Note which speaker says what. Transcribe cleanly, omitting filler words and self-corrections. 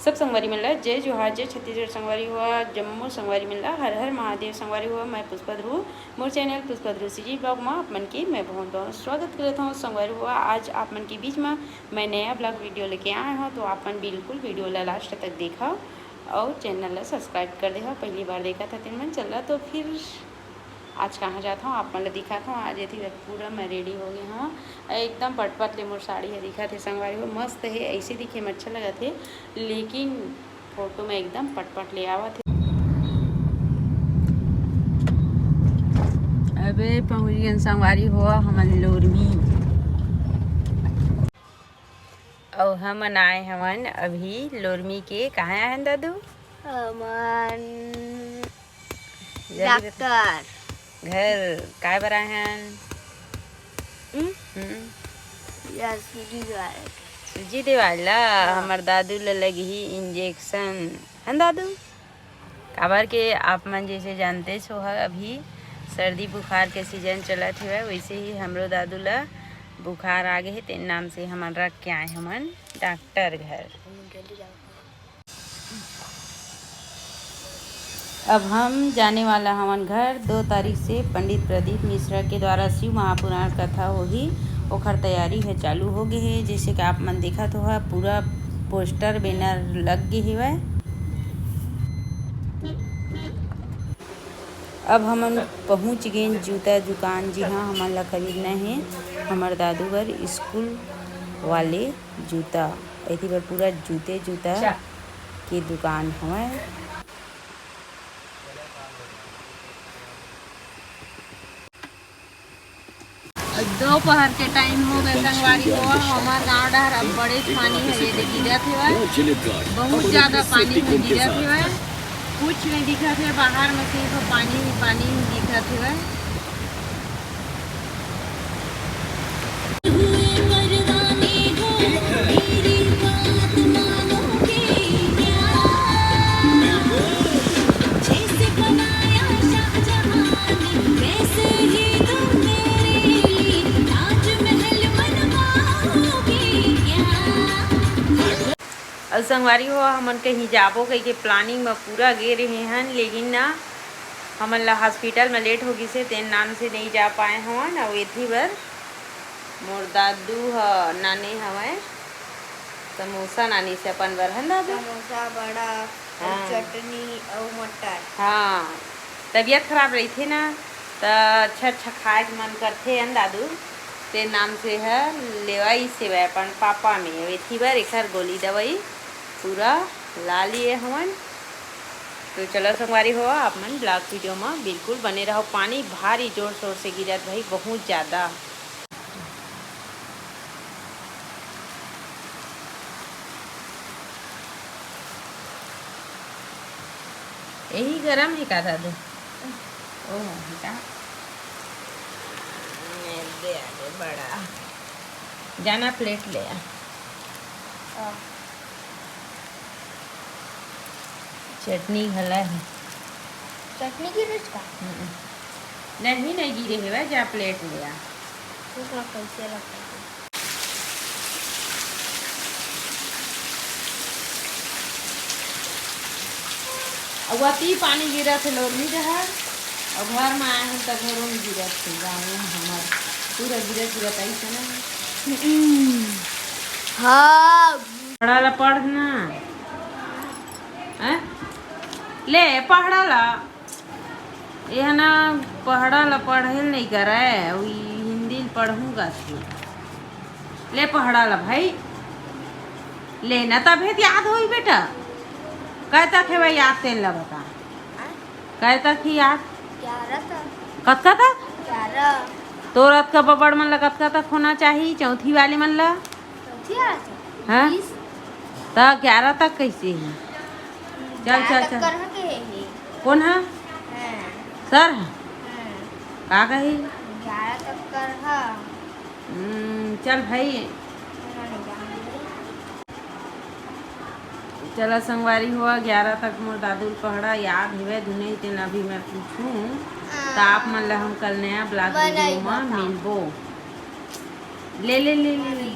Speaker 1: सब संगवारी मिल रहा जय जोहार जय छत्तीसगढ़ संगवारी हुआ जम्मू संगवारी मिल रहा हर हर महादेव संगवारी हुआ मैं पुष्पा ध्रुव मोर चैनल पुष्पा ध्रुव सीजी ब्लॉग में आप मन की मैं बहुत स्वागत करता हूँ संगवारी हुआ। आज आप मन के बीच में मैं नया ब्लॉग वीडियो लेके आया हूँ, तो आप मन बिल्कुल वीडियो ला लास्ट तक देखा और चैनल ला सब्सक्राइब कर देगा। पहली बार देखा था 3 मन चल रहा, तो फिर आज कहाँ जाता हूँ आप मतलब दिखाता हूँ। आज थी पूरा मैं रेडी हो गई हूँ, एकदम पटपट ले मोर साड़ी है दिखा थे संगवारी हो मस्त है, ऐसे दिखे में अच्छा लगा थे, लेकिन फोटो में एकदम पटपट ले आवा थे। अबे पहुँच गए संगवारी हुआ हमन लोरमी और हमन आए हमन अभी लोरमी के कहाँ आए हैं दादू?
Speaker 2: डॉक्टर
Speaker 1: घर काय बर आए हैं? सूजी देवाला हमार दादू ले लगी इंजेक्शन है दादू। काबर के आप मन जैसे जानते छो है अभी सर्दी बुखार के सीजन चलत है, वैसे ही हमरो दादू ला बुखार आ गए तेन नाम से हमन रख के आए हमन डॉक्टर घर। अब हम जाने वाला हमन घर 2 तारीख से पंडित प्रदीप मिश्रा के द्वारा शिव महापुराण कथा होगी, ओखर तैयारी है चालू हो गई है। जैसे कि आप मन देखा तो है पूरा पोस्टर बैनर लग गए है। अब हमन पहुंच गए जूता दुकान, जी हाँ हमन ला खरीदना है हमार दादू बर स्कूल वाले जूता, ऐसी बार पूरा जूता की दुकान है। दोपहर के टाइम हो गए संगवारी हो, हमारे गाँव डहर अब बड़े पानी है, ये गिरत है बहुत ज़्यादा पानी में गिरत है, कुछ नहीं दिखत है बाहर में, सिर्फ पानी ही पानी दिखत है। और संगवारी हो हमन कहीं जाबो कहीं के प्लानिंग में पूरा गे रहे हैं, लेकिन ना हमन ला हॉस्पिटल में लेट हो गई से तेन नाम से नहीं जा पाए हवन। और एथी बर मोर दादू नानी हवे समोसा नानी से अपन बर है दादू
Speaker 2: समोसा बड़ा और चटनी और मटर।
Speaker 1: हाँ तबीयत खराब रही थी ना, तो अच्छा खाए के मन करते हैं दादू, ते नाम से है लेवाई सेवा अपन पापा में एथी बर एक गोली दवाई पूरा ला लिए हवन। तो चलो संगवारी हो आप मन ब्लॉग वीडियो में बिल्कुल बने रहो। पानी भारी जोर शोर से गिरत भाई बहुत ज़्यादा। यही गरम है का दादू? ओह का दे आगे बड़ा जाना प्लेट ले आ। चटनी हला है,
Speaker 2: चटनी की रुचि
Speaker 1: नहीं गिरे है जा प्लेट ले आ।
Speaker 2: कैसे लगता है?
Speaker 1: अगुआती पानी गिरा थे लोरमी जहर, और घर में आए हैं तो घरों में गिरा थे, गाँव में हमारे पूरा गिरा ऐसे ना।
Speaker 2: हाँ
Speaker 1: पढ़ा ला पढ़ना है ले पढ़ा ला यह ना पढ़ा ला पढ़े नहीं करे हिंदी पढ़ूंगा ले पढ़ा ला भाई लेना तब याद होई बेटा कह तक है भाई याद तेन ला बता कह तक ही याद
Speaker 2: 11 तक
Speaker 1: कत्का तक
Speaker 2: 11
Speaker 1: तो रात का बबड़ मन ला कत्का तक होना चाहिए चौथी वाले मन ला हाँ तो 11 तक कैसे है? चल चल चल कौन है सर है का कही
Speaker 2: 11 तक कर
Speaker 1: चल भाई चला संगवारी हुआ 11 तक मोर दादू पढ़ा याद हुए धुने तेन अभी मैं पूछूं तो आप मन ला हम कल नया ब्लॉग वीडियो में मिलबो। ले ले ले ले